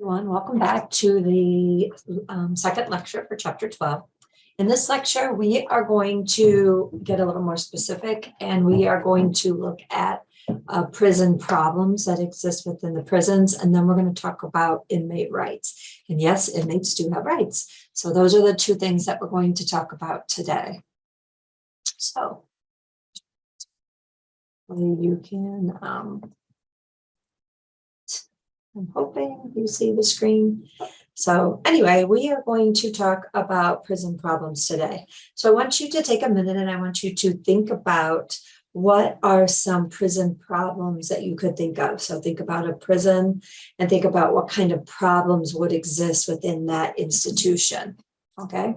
Everyone, welcome back to the second lecture for chapter 12. In this lecture, we are going to get a little more specific, and we are going to look at prison problems that exist within the prisons, and then we're going to talk about inmate rights. And yes, inmates do have rights. So those are the two things that we're going to talk about today. So you can I'm hoping you see the screen. So anyway, we are going to talk about prison problems today. So I want you to take a minute and I want you to think about what are some prison problems that you could think of. So think about a prison and think about what kind of problems would exist within that institution. Okay.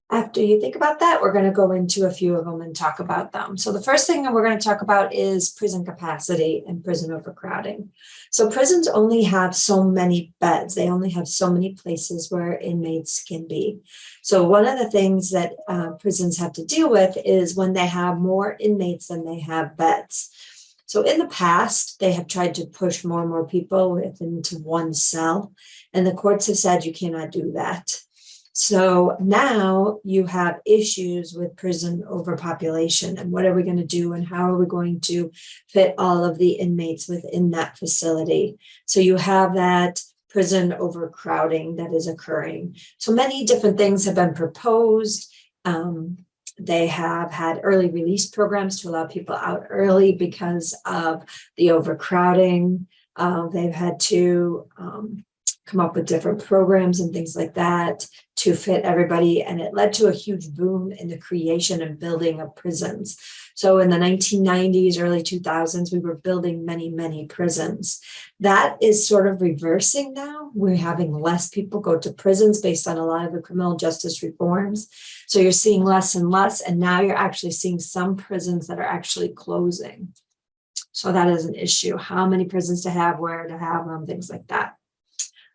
After you think about that, we're going to go into a few of them and talk about them. So the first thing that we're going to talk about is prison capacity and prison overcrowding. So prisons only have so many beds. They only have so many places where inmates can be. So one of the things that prisons have to deal with is when they have more inmates than they have beds. So in the past, they have tried to push more and more people into one cell, and the courts have said you cannot do that. So now you have issues with prison overpopulation, and what are we going to do and how are we going to fit all of the inmates within that facility? So you have that prison overcrowding that is occurring. So many different things have been proposed. They have had early release programs to allow people out early because of the overcrowding. They've had to come up with different programs and things like that to fit everybody. And it led to a huge boom in the creation and building of prisons. So in the 1990s, early 2000s, we were building many, many prisons. That is sort of reversing now. We're having less people go to prisons based on a lot of the criminal justice reforms. So you're seeing less and less, and now you're actually seeing some prisons that are actually closing. So that is an issue. How many prisons to have, where to have them, things like that.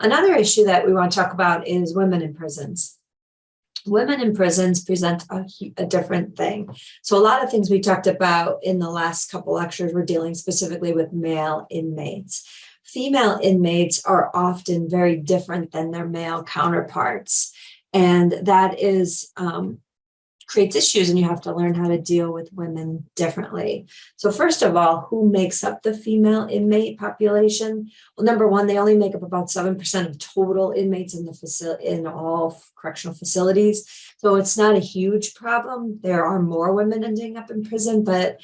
Another issue that we want to talk about is women in prisons. Women in prisons present a different thing. So a lot of things we talked about in the last couple lectures were dealing specifically with male inmates. Female inmates are often very different than their male counterparts. And that is creates issues, and you have to learn how to deal with women differently. So first of all, who makes up the female inmate population? Well, number one, they only make up about 7% of total inmates in the in all correctional facilities. So it's not a huge problem. There are more women ending up in prison, but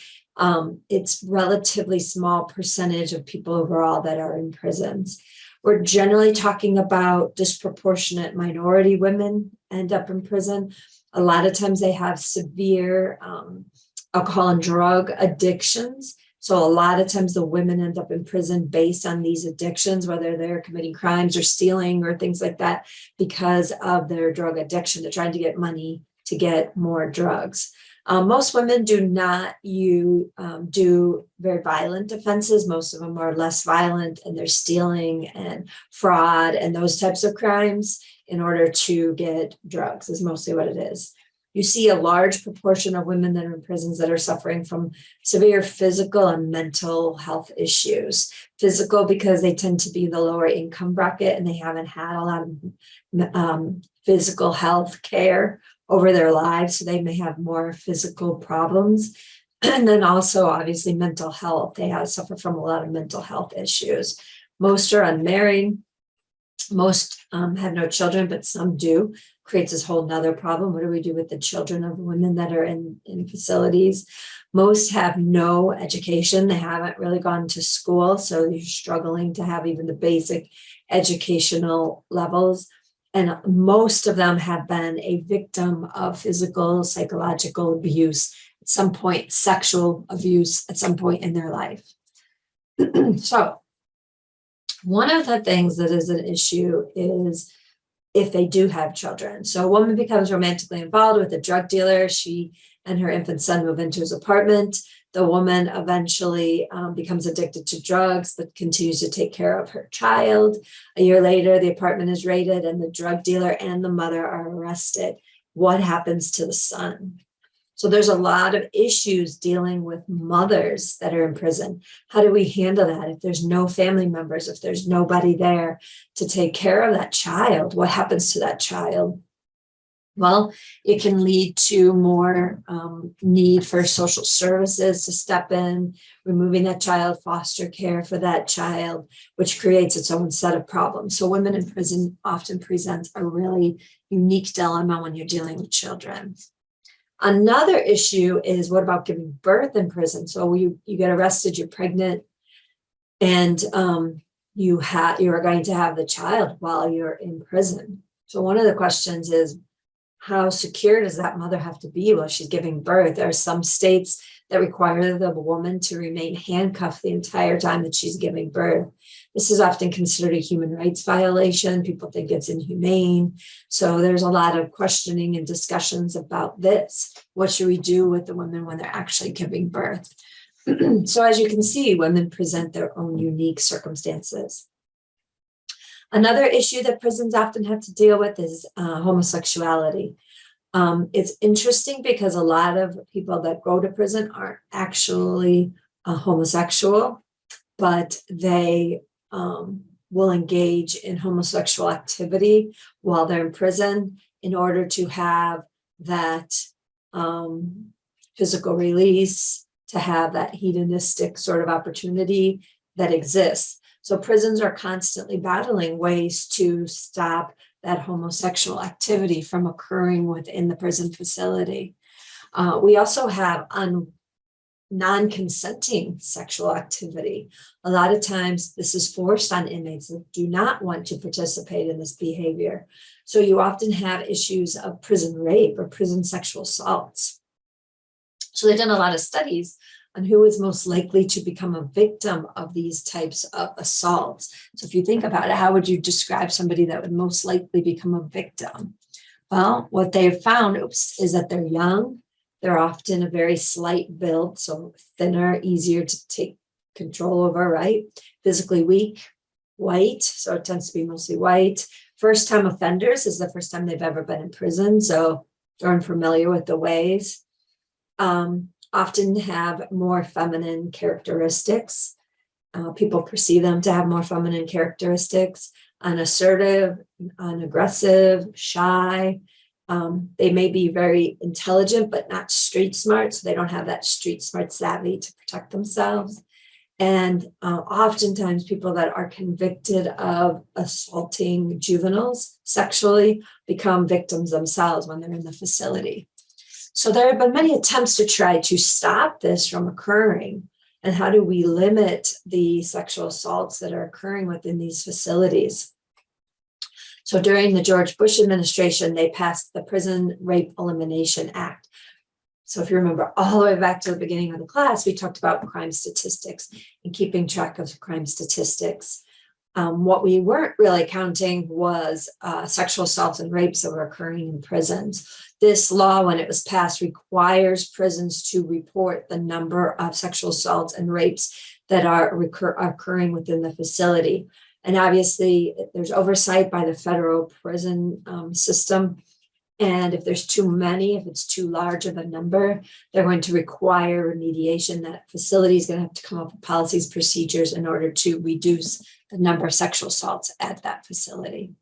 it's relatively small percentage of people overall that are in prisons. We're generally talking about disproportionate minority women end up in prison. A lot of times they have severe alcohol and drug addictions. So a lot of times the women end up in prison based on these addictions, whether they're committing crimes or stealing or things like that, because of their drug addiction. They're trying to get money to get more drugs. Most women do not do very violent offenses. Most of them are less violent, and they're stealing and fraud and those types of crimes in order to get drugs is mostly what it is. You see a large proportion of women that are in prisons that are suffering from severe physical and mental health issues. Physical because they tend to be the lower income bracket and they haven't had a lot of physical health care over their lives, so they may have more physical problems. And then also obviously mental health. They suffer from a lot of mental health issues. Most are unmarried. Most have no children, but some do. Creates this whole nother problem. What do we do with the children of women that are in facilities? Most have no education. They haven't really gone to school, so you're struggling to have even the basic educational levels. And most of them have been a victim of physical, psychological abuse at some point, sexual abuse at some point in their life. So one of the things that is an issue is if they do have children. So a woman becomes romantically involved with a drug dealer. She and her infant son move into his apartment. The woman eventually becomes addicted to drugs, but continues to take care of her child. A year later, the apartment is raided and the drug dealer and the mother are arrested. What happens to the son? So there's a lot of issues dealing with mothers that are in prison. How do we handle that if there's no family members, if there's nobody there to take care of that child? What happens to that child? Well, it can lead to more need for social services to step in, removing that child, foster care for that child, which creates its own set of problems. So women in prison often present a really unique dilemma when you're dealing with children. Another issue is, what about giving birth in prison? So you get arrested, you're pregnant, and you are going to have the child while you're in prison. So one of the questions is, how secure does that mother have to be while she's giving birth? There are some states that require the woman to remain handcuffed the entire time that she's giving birth. This is often considered a human rights violation. People think it's inhumane. So there's a lot of questioning and discussions about this. What should we do with the women when they're actually giving birth? So as you can see, women present their own unique circumstances. Another issue that prisons often have to deal with is homosexuality. It's interesting because a lot of people that go to prison aren't actually homosexual, but they will engage in homosexual activity while they're in prison in order to have that physical release, to have that hedonistic sort of opportunity that exists. So prisons are constantly battling ways to stop that homosexual activity from occurring within the prison facility. We also have non-consenting sexual activity. A lot of times this is forced on inmates that do not want to participate in this behavior. So you often have issues of prison rape or prison sexual assaults. So they've done a lot of studies on who is most likely to become a victim of these types of assaults. So if you think about it, how would you describe somebody that would most likely become a victim? Well, what they've found is that they're young. They're often a very slight build, so thinner, easier to take control over, right? Physically weak, white, so it tends to be mostly white. First-time offenders is the first time they've ever been in prison, so they're unfamiliar with the ways. Often have more feminine characteristics. People perceive them to have more feminine characteristics, unassertive, unaggressive, shy. They may be very intelligent, but not street smart. So they don't have that street smart savvy to protect themselves. And oftentimes people that are convicted of assaulting juveniles sexually become victims themselves when they're in the facility. So there have been many attempts to try to stop this from occurring. And how do we limit the sexual assaults that are occurring within these facilities? So during the George Bush administration, they passed the Prison Rape Elimination Act. So if you remember all the way back to the beginning of the class, we talked about crime statistics and keeping track of crime statistics. What we weren't really counting was sexual assaults and rapes that were occurring in prisons. This law, when it was passed, requires prisons to report the number of sexual assaults and rapes that are occurring within the facility. And obviously, there's oversight by the federal prison system. And if there's too many, if it's too large of a number, they're going to require remediation. That facility is going to have to come up with policies, procedures in order to reduce the number of sexual assaults at that facility.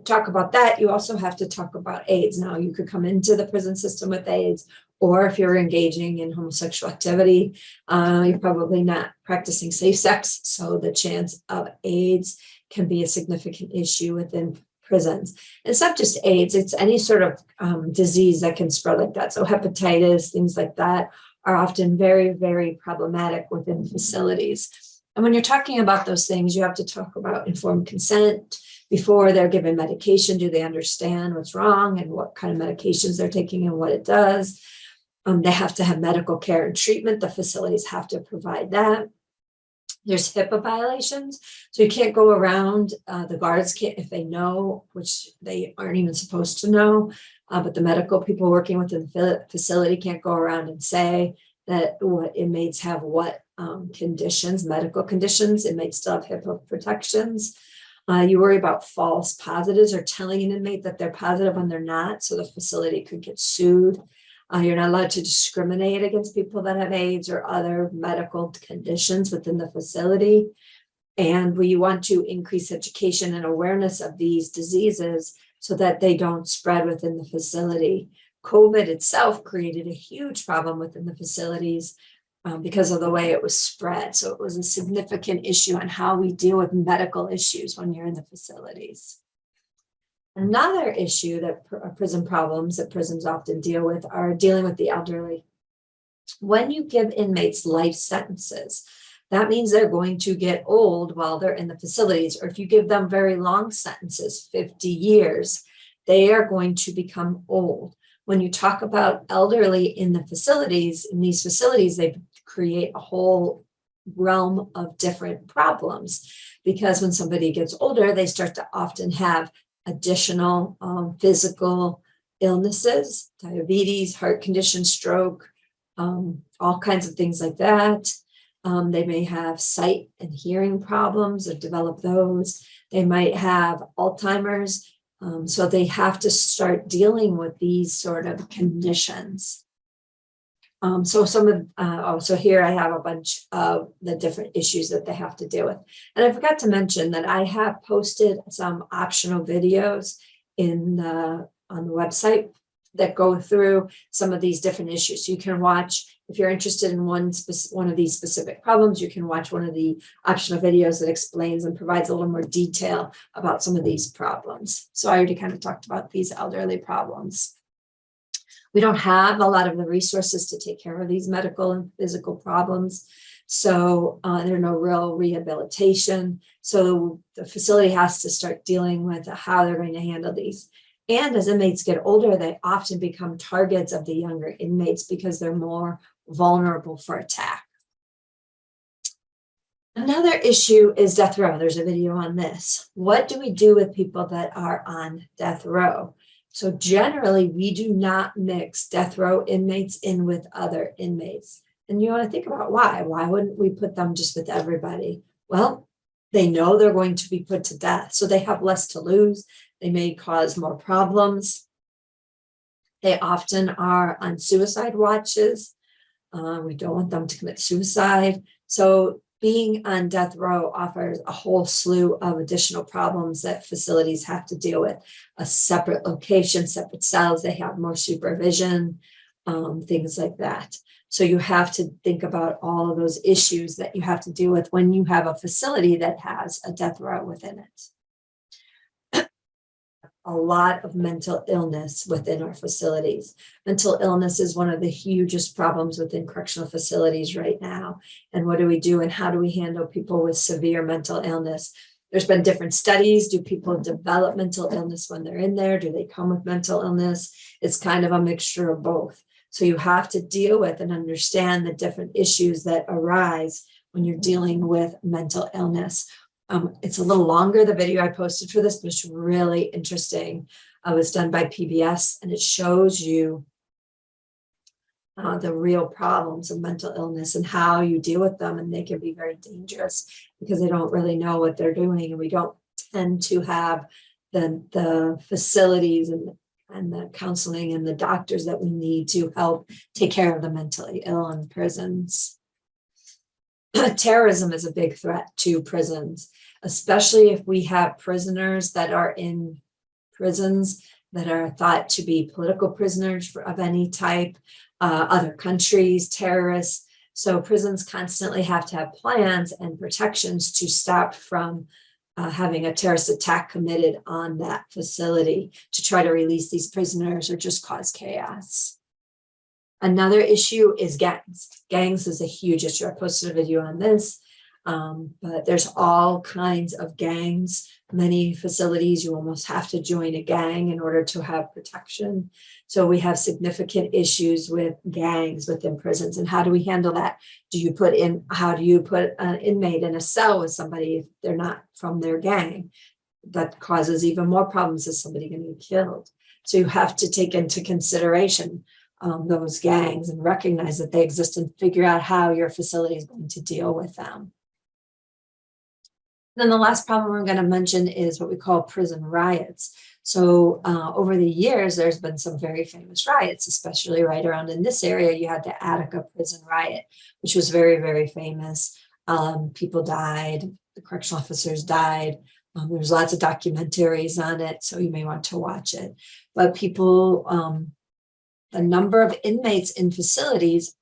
Talk about that, you also have to talk about AIDS. Now, you could come into the prison system with AIDS, or if you're engaging in homosexual activity, you're probably not practicing safe sex. So the chance of AIDS can be a significant issue within prisons. It's not just AIDS, it's any sort of disease that can spread like that. So hepatitis, things like that are often very, very problematic within facilities. And when you're talking about those things, you have to talk about informed consent. Before they're given medication, do they understand what's wrong and what kind of medications they're taking and what it does? They have to have medical care and treatment. The facilities have to provide that. There's HIPAA violations. So you can't go around, the guards can't, if they know, which they aren't even supposed to know, but the medical people working within the facility can't go around and say that what inmates have what conditions, medical conditions. Inmates still have HIPAA protections. You worry about false positives or telling an inmate that they're positive when they're not, so the facility could get sued. You're not allowed to discriminate against people that have AIDS or other medical conditions within the facility. And we want to increase education and awareness of these diseases so that they don't spread within the facility. COVID itself created a huge problem within the facilities because of the way it was spread. So it was a significant issue on how we deal with medical issues when you're in the facilities. Another issue that prison problems that prisons often deal with are dealing with the elderly. When you give inmates life sentences, that means they're going to get old while they're in the facilities, or if you give them very long sentences, 50 years, they are going to become old. When you talk about elderly in the facilities, in these facilities, they create a whole realm of different problems, because when somebody gets older, they start to often have additional physical illnesses, diabetes, heart condition, stroke, all kinds of things like that. They may have sight and hearing problems or develop those. They might have Alzheimer's. So they have to start dealing with these sort of conditions. So here I have a bunch of the different issues that they have to deal with. And I forgot to mention that I have posted some optional videos on the website that go through some of these different issues. So you can watch, if you're interested in one of these specific problems, you can watch one of the optional videos that explains and provides a little more detail about some of these problems. So I already kind of talked about these elderly problems. We don't have a lot of the resources to take care of these medical and physical problems. So there's no real rehabilitation. So the facility has to start dealing with how they're going to handle these. And as inmates get older, they often become targets of the younger inmates because they're more vulnerable for attack. Another issue is death row. There's a video on this. What do we do with people that are on death row? So generally, we do not mix death row inmates in with other inmates. And you want to think about why. Why wouldn't we put them just with everybody? Well, they know they're going to be put to death, so they have less to lose. They may cause more problems. They often are on suicide watches. We don't want them to commit suicide. So being on death row offers a whole slew of additional problems that facilities have to deal with. A separate location, separate cells, they have more supervision, things like that. So you have to think about all of those issues that you have to deal with when you have a facility that has a death row within it. A lot of mental illness within our facilities. Mental illness is one of the hugest problems within correctional facilities right now. And what do we do and how do we handle people with severe mental illness? There's been different studies. Do people develop mental illness when they're in there? Do they come with mental illness? It's kind of a mixture of both. So you have to deal with and understand the different issues that arise when you're dealing with mental illness. It's a little longer, the video I posted for this, but it's really interesting. It was done by PBS, and it shows you the real problems of mental illness and how you deal with them. And they can be very dangerous because they don't really know what they're doing. And we don't tend to have the facilities and the counseling and the doctors that we need to help take care of the mentally ill in prisons. Terrorism is a big threat to prisons, especially if we have prisoners that are in prisons that are thought to be political prisoners of any type, other countries, terrorists. So prisons constantly have to have plans and protections to stop from having a terrorist attack committed on that facility to try to release these prisoners or just cause chaos. Another issue is gangs. Gangs is a huge issue. I posted a video on this, but there's all kinds of gangs. Many facilities, you almost have to join a gang in order to have protection. So we have significant issues with gangs within prisons. And how do we handle that? How do you put an inmate in a cell with somebody if they're not from their gang? That causes even more problems. Is somebody going to get killed? So you have to take into consideration those gangs and recognize that they exist and figure out how your facility is going to deal with them. Then the last problem we're going to mention is what we call prison riots. So over the years, there's been some very famous riots, especially right around in this area. You had the Attica prison riot, which was very, very famous. People died, the correctional officers died. There's lots of documentaries on it, so you may want to watch it. But people, the number of inmates in facilities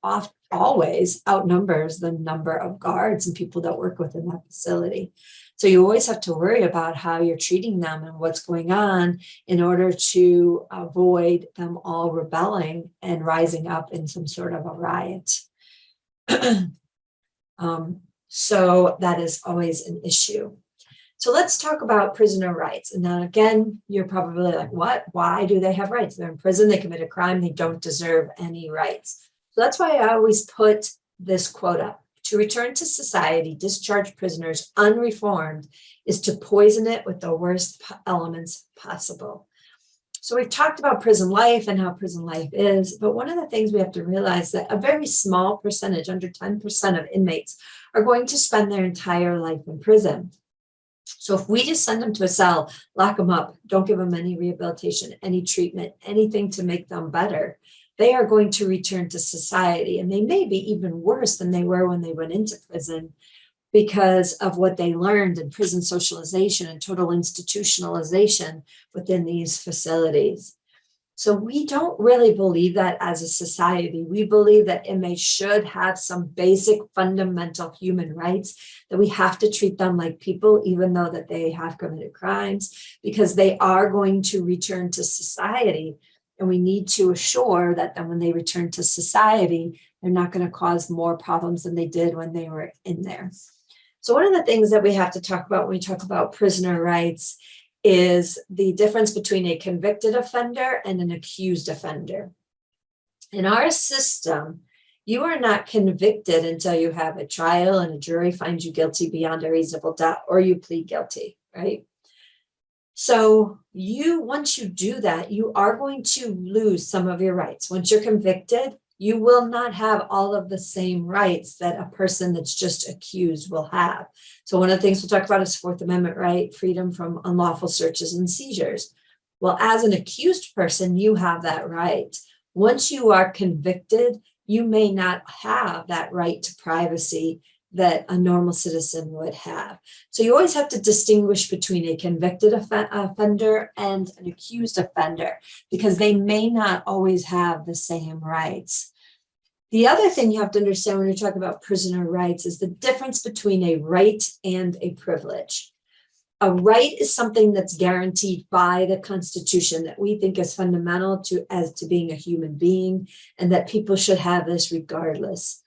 always outnumbers the number of guards and people that work within that facility. So you always have to worry about how you're treating them and what's going on in order to avoid them all rebelling and rising up in some sort of a riot. So that is always an issue. So let's talk about prisoner rights. And now again, you're probably like, what? Why do they have rights? They're in prison, they commit a crime, they don't deserve any rights. So that's why I always put this quote up. To return to society, discharged prisoners unreformed is to poison it with the worst elements possible. So we've talked about prison life and how prison life is, but one of the things we have to realize that a very small percentage, under 10% of inmates, are going to spend their entire life in prison. So if we just send them to a cell, lock them up, don't give them any rehabilitation, any treatment, anything to make them better, they are going to return to society. And they may be even worse than they were when they went into prison because of what they learned in prison socialization and total institutionalization within these facilities. So we don't really believe that as a society. We believe that inmates should have some basic fundamental human rights, that we have to treat them like people, even though that they have committed crimes, because they are going to return to society. And we need to assure that then when they return to society, they're not going to cause more problems than they did when they were in there. So one of the things that we have to talk about when we talk about prisoner rights is the difference between a convicted offender and an accused offender. In our system, you are not convicted until you have a trial and a jury finds you guilty beyond a reasonable doubt, or you plead guilty, right? So once you do that, you are going to lose some of your rights. Once you're convicted, you will not have all of the same rights that a person that's just accused will have. So one of the things we'll talk about is Fourth Amendment right, freedom from unlawful searches and seizures. Well, as an accused person, you have that right. Once you are convicted, you may not have that right to privacy that a normal citizen would have. So you always have to distinguish between a convicted offender and an accused offender, because they may not always have the same rights. The other thing you have to understand when you're talking about prisoner rights is the difference between a right and a privilege. A right is something that's guaranteed by the Constitution that we think is fundamental to being a human being, and that people should have this regardless.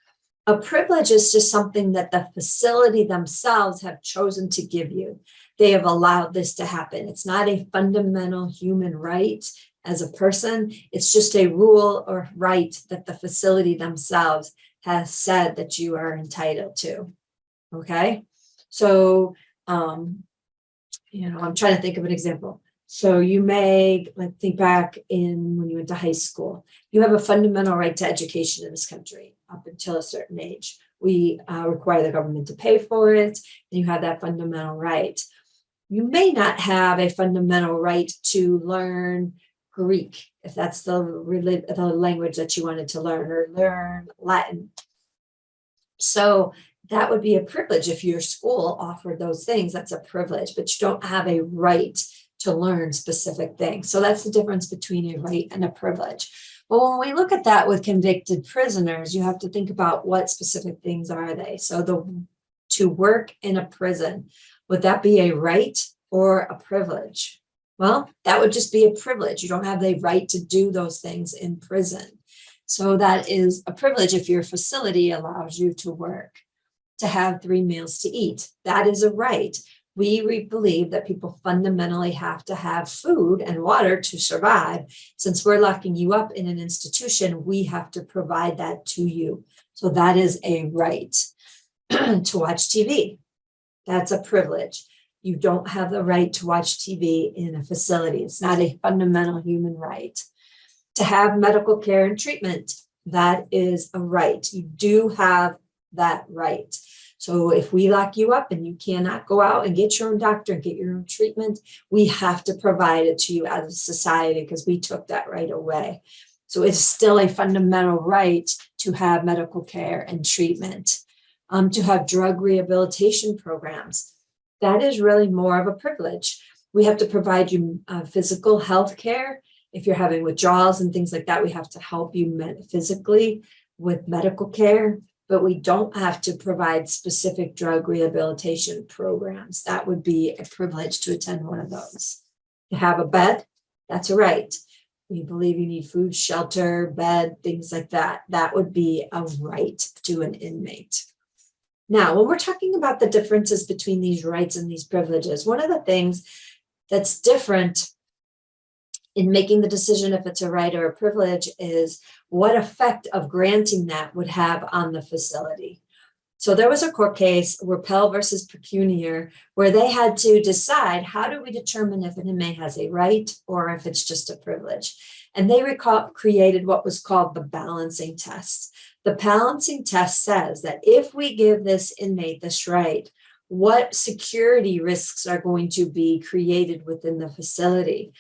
A privilege is just something that the facility themselves have chosen to give you. They have allowed this to happen. It's not a fundamental human right as a person. It's just a rule or right that the facility themselves has said that you are entitled to. Okay. So, I'm trying to think of an example. So you may think back in when you went to high school. You have a fundamental right to education in this country up until a certain age. We require the government to pay for it, and you have that fundamental right. You may not have a fundamental right to learn Greek, if that's the language that you wanted to learn, or learn Latin. So that would be a privilege. If your school offered those things, that's a privilege, but you don't have a right to learn specific things. So that's the difference between a right and a privilege. But when we look at that with convicted prisoners, you have to think about what specific things are they. So to work in a prison, would that be a right or a privilege? Well, that would just be a privilege. You don't have the right to do those things in prison. So that is a privilege if your facility allows you to work, to have 3 meals to eat. That is a right. We believe that people fundamentally have to have food and water to survive. Since we're locking you up in an institution, we have to provide that to you. So that is a right. To watch TV, that's a privilege. You don't have the right to watch TV in a facility. It's not a fundamental human right. To have medical care and treatment, that is a right. You do have that right. So if we lock you up and you cannot go out and get your own doctor and get your own treatment, we have to provide it to you as a society because we took that right away. So it's still a fundamental right to have medical care and treatment, to have drug rehabilitation programs. That is really more of a privilege. We have to provide you physical health care. If you're having withdrawals and things like that, we have to help you physically with medical care, but we don't have to provide specific drug rehabilitation programs. That would be a privilege to attend one of those. To have a bed, that's a right. We believe you need food, shelter, bed, things like that. That would be a right to an inmate. Now, when we're talking about the differences between these rights and these privileges, one of the things that's different in making the decision if it's a right or a privilege is what effect of granting that would have on the facility. So there was a court case, Rappel versus Pecuniar, where they had to decide, how do we determine if an inmate has a right or if it's just a privilege? And they created what was called the balancing test. The balancing test says that if we give this inmate this right, what security risks are going to be created within the facility?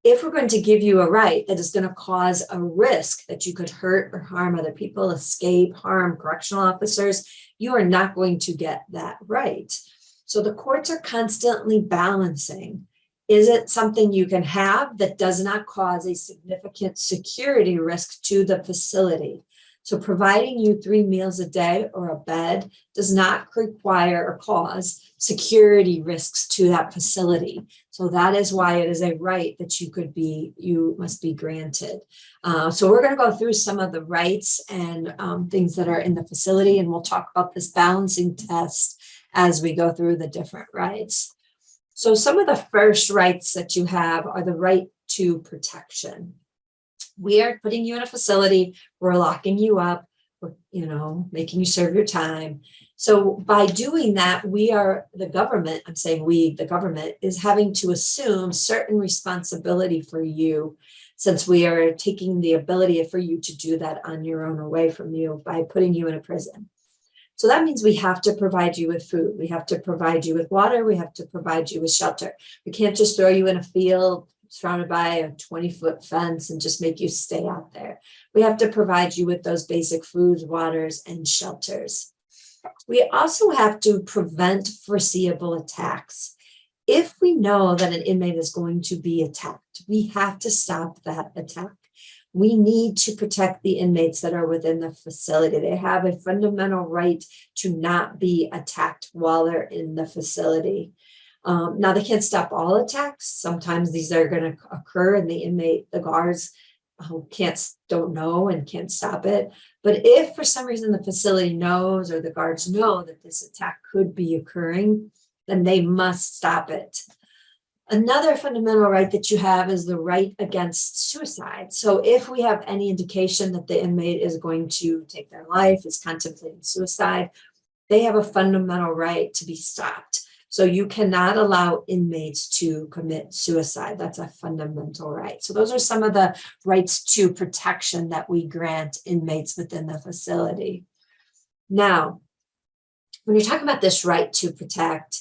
If we're going to give you a right that is going to cause a risk that you could hurt or harm other people, escape, harm correctional officers, you are not going to get that right. So the courts are constantly balancing. Is it something you can have that does not cause a significant security risk to the facility? So providing you 3 meals a day or a bed does not require or cause security risks to that facility. So that is why it is a right that you must be granted. So we're going to go through some of the rights and things that are in the facility, and we'll talk about this balancing test as we go through the different rights. So some of the first rights that you have are the right to protection. We are putting you in a facility, we're locking you up, we're, making you serve your time. So by doing that, the government is having to assume certain responsibility for you, since we are taking the ability for you to do that on your own away from you by putting you in a prison. So that means we have to provide you with food. We have to provide you with water. We have to provide you with shelter. We can't just throw you in a field surrounded by a 20-foot fence and just make you stay out there. We have to provide you with those basic foods, waters, and shelters. We also have to prevent foreseeable attacks. If we know that an inmate is going to be attacked, we have to stop that attack. We need to protect the inmates that are within the facility. They have a fundamental right to not be attacked while they're in the facility. Now, they can't stop all attacks. Sometimes these are going to occur and the guards don't know and can't stop it. But if for some reason the facility knows or the guards know that this attack could be occurring, then they must stop it. Another fundamental right that you have is the right against suicide. So if we have any indication that the inmate is going to take their life, is contemplating suicide, they have a fundamental right to be stopped. So you cannot allow inmates to commit suicide. That's a fundamental right. So those are some of the rights to protection that we grant inmates within the facility. Now, when you're talking about this right to protect,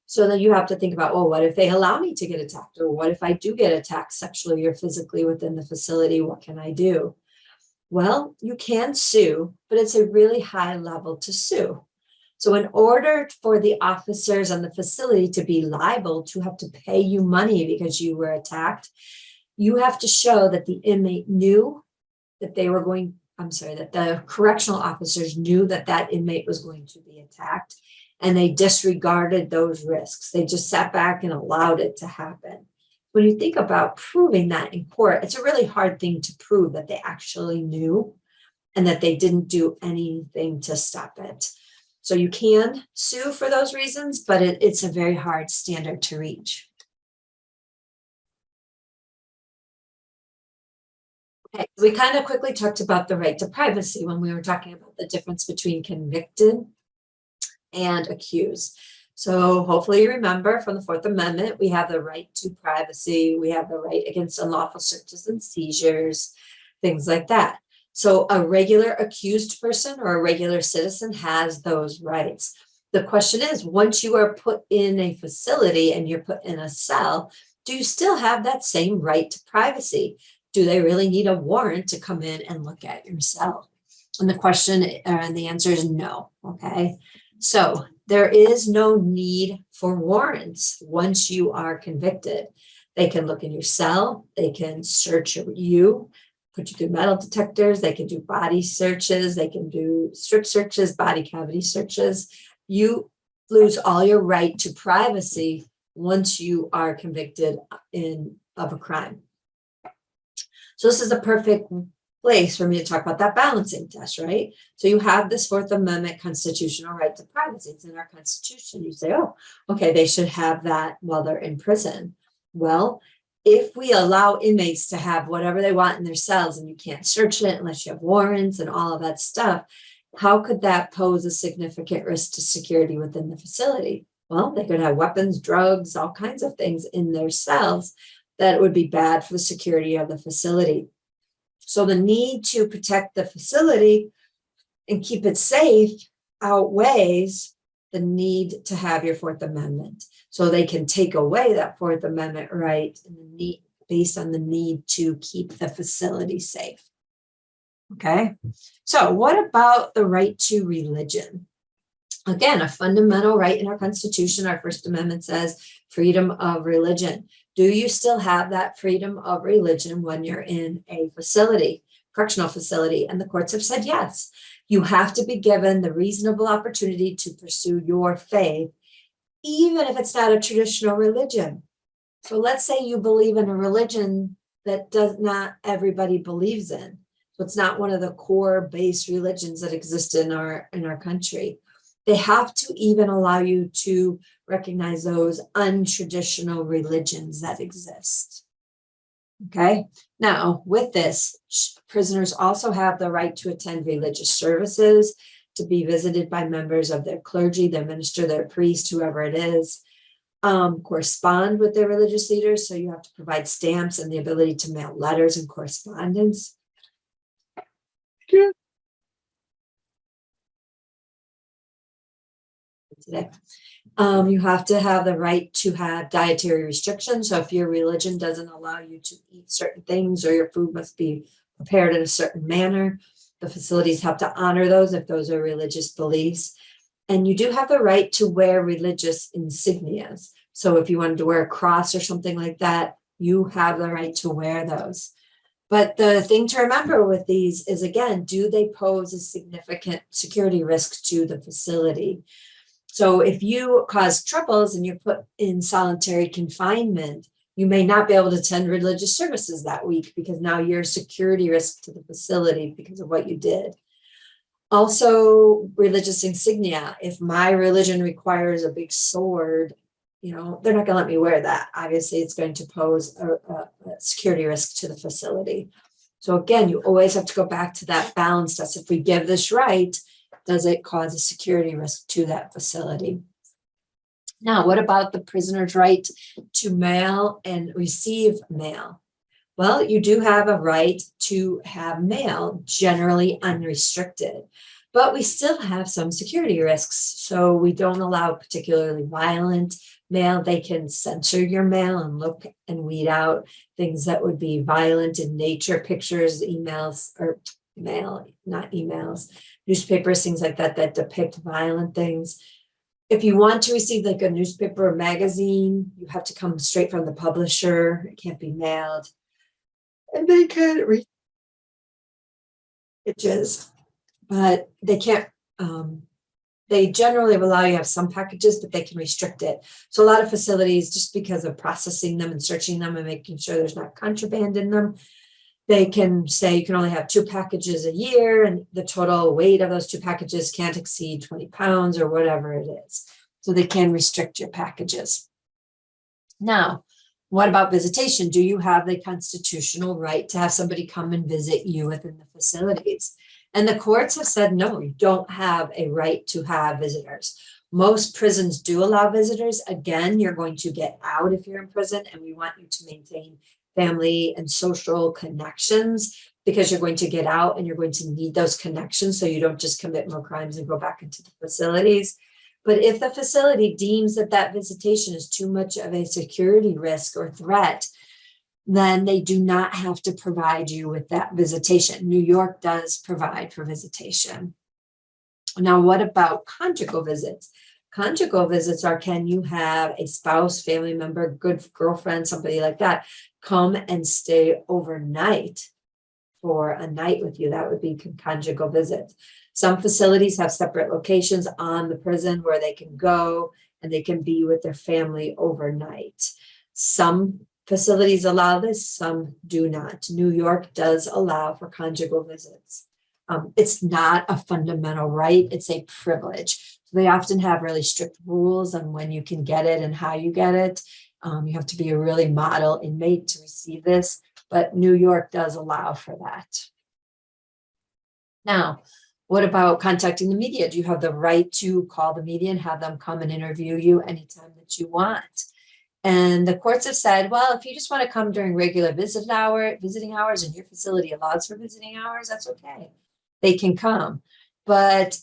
so then you have to think about, well, what if they allow me to get attacked? Or what if I do get attacked sexually or physically within the facility? What can I do? Well, you can sue, but it's a really high level to sue. So in order for the officers on the facility to be liable to have to pay you money because you were attacked, you have to show that the inmate knew that that the correctional officers knew that that inmate was going to be attacked, and they disregarded those risks. They just sat back and allowed it to happen. When you think about proving that in court, it's a really hard thing to prove that they actually knew and that they didn't do anything to stop it. So you can sue for those reasons, but it's a very hard standard to reach. Okay, we kind of quickly talked about the right to privacy when we were talking about the difference between convicted and accused. So hopefully you remember from the Fourth Amendment, we have the right to privacy. We have the right against unlawful searches and seizures, things like that. So a regular accused person or a regular citizen has those rights. The question is, once you are put in a facility and you're put in a cell, do you still have that same right to privacy? Do they really need a warrant to come in and look at your cell? And the question and the answer is no. Okay. So there is no need for warrants once you are convicted. They can look in your cell, they can search you, put you through metal detectors, they can do body searches, they can do strip searches, body cavity searches. You lose all your right to privacy once you are convicted of a crime. So this is the perfect place for me to talk about that balancing test, right? So you have this Fourth Amendment constitutional right to privacy. It's in our Constitution. You say, oh, okay, they should have that while they're in prison. Well, if we allow inmates to have whatever they want in their cells and you can't search it unless you have warrants and all of that stuff, how could that pose a significant risk to security within the facility? Well, they could have weapons, drugs, all kinds of things in their cells that would be bad for the security of the facility. So the need to protect the facility and keep it safe outweighs the need to have your Fourth Amendment. So they can take away that Fourth Amendment right and the need, based on the need to keep the facility safe. Okay, so what about the right to religion? Again, a fundamental right in our Constitution. Our First Amendment says freedom of religion. Do you still have that freedom of religion when you're in a facility, correctional facility? And the courts have said yes. You have to be given the reasonable opportunity to pursue your faith, even if it's not a traditional religion. So let's say you believe in a religion that not everybody believes in. So it's not one of the core base religions that exist in our country. They have to even allow you to recognize those untraditional religions that exist. Okay. Now, with this, prisoners also have the right to attend religious services, to be visited by members of their clergy, their minister, their priest, whoever it is, correspond with their religious leaders. So you have to provide stamps and the ability to mail letters and correspondence. Today. You have to have the right to have dietary restrictions. So if your religion doesn't allow you to eat certain things or your food must be prepared in a certain manner, the facilities have to honor those if those are religious beliefs. And you do have the right to wear religious insignias. So if you wanted to wear a cross or something like that, you have the right to wear those. But the thing to remember with these is, again, do they pose a significant security risk to the facility? So if you cause troubles and you're put in solitary confinement, you may not be able to attend religious services that week because now you're a security risk to the facility because of what you did. Also, religious insignia. If my religion requires a big sword, they're not going to let me wear that. Obviously, it's going to pose a security risk to the facility. So again, you always have to go back to that balance test. If we give this right, does it cause a security risk to that facility? Now, what about the prisoner's right to mail and receive mail? Well, you do have a right to have mail, generally unrestricted, but we still have some security risks. So we don't allow particularly violent mail. They can censor your mail and look and weed out things that would be violent in nature, pictures, emails, or mail, not emails, newspapers, things like that, that depict violent things. If you want to receive like a newspaper or magazine, you have to come straight from the publisher. It can't be mailed. And they can read packages, but they can't, they generally allow you to have some packages, but they can restrict it. So a lot of facilities, just because of processing them and searching them and making sure there's not contraband in them, they can say you can only have 2 packages a year and the total weight of those 2 packages can't exceed 20 pounds or whatever it is. So they can restrict your packages. Now, what about visitation? Do you have the constitutional right to have somebody come and visit you within the facilities? And the courts have said, no, you don't have a right to have visitors. Most prisons do allow visitors. Again, you're going to get out if you're in prison, and we want you to maintain family and social connections because you're going to get out and you're going to need those connections so you don't just commit more crimes and go back into the facilities. But if the facility deems that that visitation is too much of a security risk or threat, then they do not have to provide you with that visitation. New York does provide for visitation. Now, what about conjugal visits? Conjugal visits are, can you have a spouse, family member, good girlfriend, somebody like that, come and stay overnight for a night with you? That would be conjugal visits. Some facilities have separate locations on the prison where they can go and they can be with their family overnight. Some facilities allow this, some do not. New York does allow for conjugal visits. It's not a fundamental right, it's a privilege. They often have really strict rules on when you can get it and how you get it. You have to be a really model inmate to receive this, but New York does allow for that. Now, what about contacting the media? Do you have the right to call the media and have them come and interview you anytime that you want? And the courts have said, well, if you just want to come during regular visiting hours and your facility allows for visiting hours, that's okay. They can come. But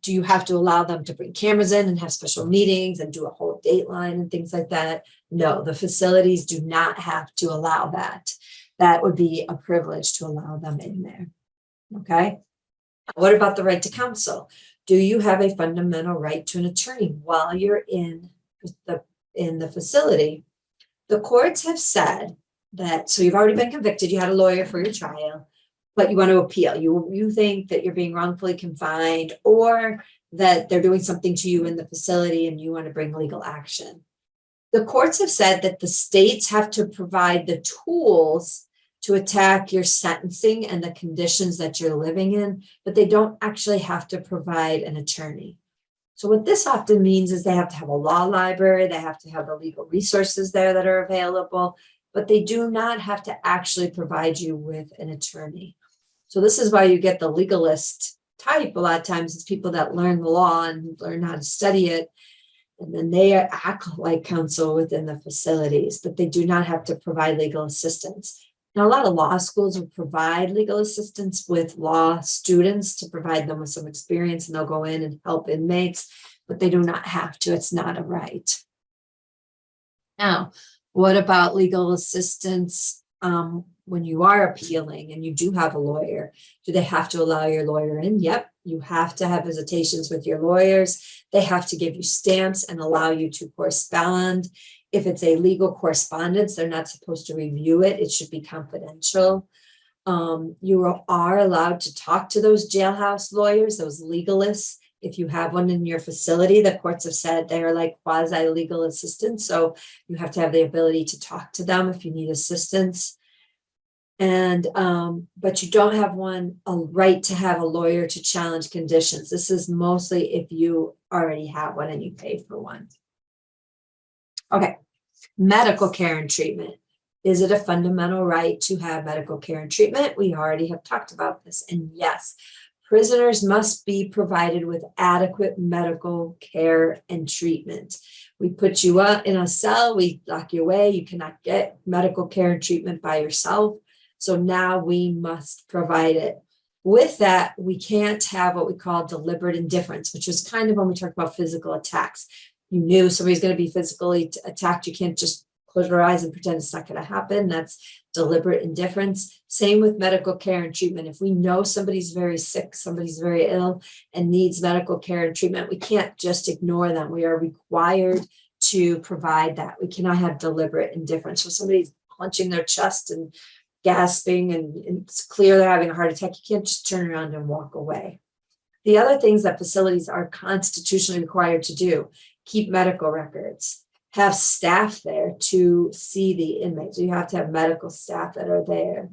do you have to allow them to bring cameras in and have special meetings and do a whole dateline and things like that? No, the facilities do not have to allow that. That would be a privilege to allow them in there. Okay. What about the right to counsel? Do you have a fundamental right to an attorney while you're in the facility? The courts have said that, so you've already been convicted, you had a lawyer for your trial, but you want to appeal. You think that you're being wrongfully confined or that they're doing something to you in the facility and you want to bring legal action. The courts have said that the states have to provide the tools to attack your sentencing and the conditions that you're living in, but they don't actually have to provide an attorney. So what this often means is they have to have a law library, they have to have the legal resources there that are available, but they do not have to actually provide you with an attorney. So this is why you get the legalist type. A lot of times it's people that learn the law and learn how to study it, and then they act like counsel within the facilities, but they do not have to provide legal assistance. Now, a lot of law schools will provide legal assistance with law students to provide them with some experience, and they'll go in and help inmates, but they do not have to. It's not a right. Now, what about legal assistance when you are appealing and you do have a lawyer? Do they have to allow your lawyer in? Yep, you have to have visitations with your lawyers. They have to give you stamps and allow you to correspond. If it's a legal correspondence, they're not supposed to review it. It should be confidential. You are allowed to talk to those jailhouse lawyers, those legalists. If you have one in your facility, the courts have said they're like quasi-legal assistants. So you have to have the ability to talk to them if you need assistance. And but you don't have a right to have a lawyer to challenge conditions. This is mostly if you already have one and you pay for one. Okay, medical care and treatment. Is it a fundamental right to have medical care and treatment? We already have talked about this. And yes, prisoners must be provided with adequate medical care and treatment. We put you up in a cell, we lock you away. You cannot get medical care and treatment by yourself. So now we must provide it. With that, we can't have what we call deliberate indifference, which is kind of when we talk about physical attacks. You knew somebody's going to be physically attacked. You can't just close your eyes and pretend it's not going to happen. That's deliberate indifference. Same with medical care and treatment. If we know somebody's very sick, somebody's very ill and needs medical care and treatment, we can't just ignore them. We are required to provide that. We cannot have deliberate indifference. So somebody's clenching their chest and gasping and it's clear they're having a heart attack. You can't just turn around and walk away. The other things that facilities are constitutionally required to do: keep medical records, have staff there to see the inmates. So you have to have medical staff that are there.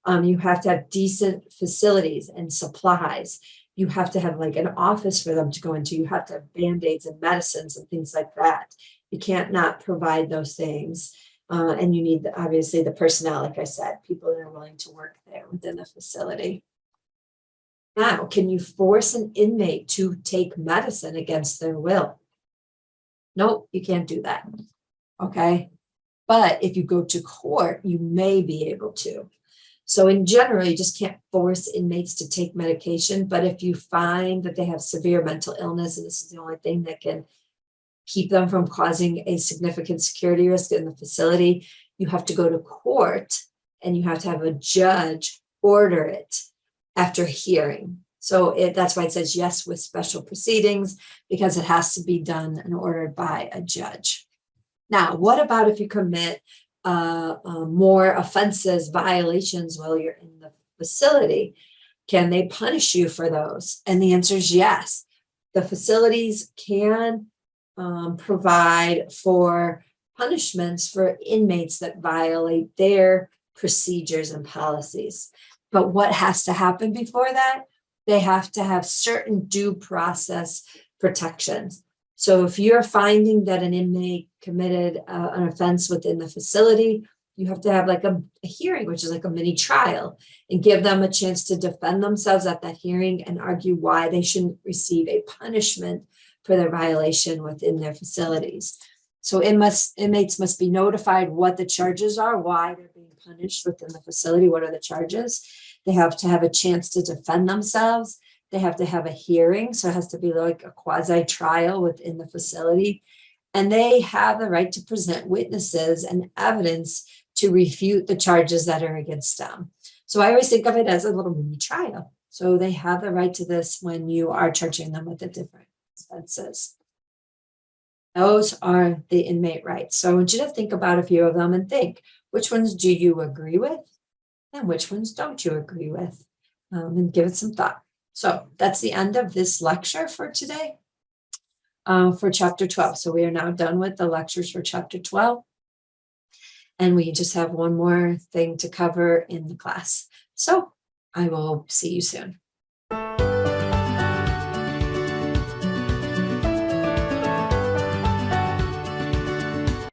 You have to have decent facilities and supplies. You have to have like an office for them to go into. You have to have Band-Aids and medicines and things like that. You can't not provide those things. And you need, obviously, the personnel, like I said, people that are willing to work there within the facility. Now, can you force an inmate to take medicine against their will? Nope, you can't do that. Okay. But if you go to court, you may be able to. So in general, you just can't force inmates to take medication. But if you find that they have severe mental illness, and this is the only thing that can keep them from causing a significant security risk in the facility, you have to go to court and you have to have a judge order it after hearing. So that's why it says yes with special proceedings, because it has to be done and ordered by a judge. Now, what about if you commit more offenses, violations while you're in the facility? Can they punish you for those? And the answer is yes. The facilities can provide for punishments for inmates that violate their procedures and policies. But what has to happen before that? They have to have certain due process protections. So if you're finding that an inmate committed an offense within the facility, you have to have like a hearing, which is like a mini trial, and give them a chance to defend themselves at that hearing and argue why they shouldn't receive a punishment for their violation within their facilities. So inmates must be notified what the charges are, why they're being punished within the facility, what are the charges. They have to have a chance to defend themselves. They have to have a hearing, so it has to be like a quasi-trial within the facility. And they have the right to present witnesses and evidence to refute the charges that are against them. So I always think of it as a little mini trial. So they have the right to this when you are charging them with the different offenses. Those are the inmate rights. So I want you to think about a few of them and think, which ones do you agree with and which ones don't you agree with? And give it some thought. So that's the end of this lecture for today, for chapter 12. So we are now done with the lectures for chapter 12. And we just have one more thing to cover in the class. So I will see you soon.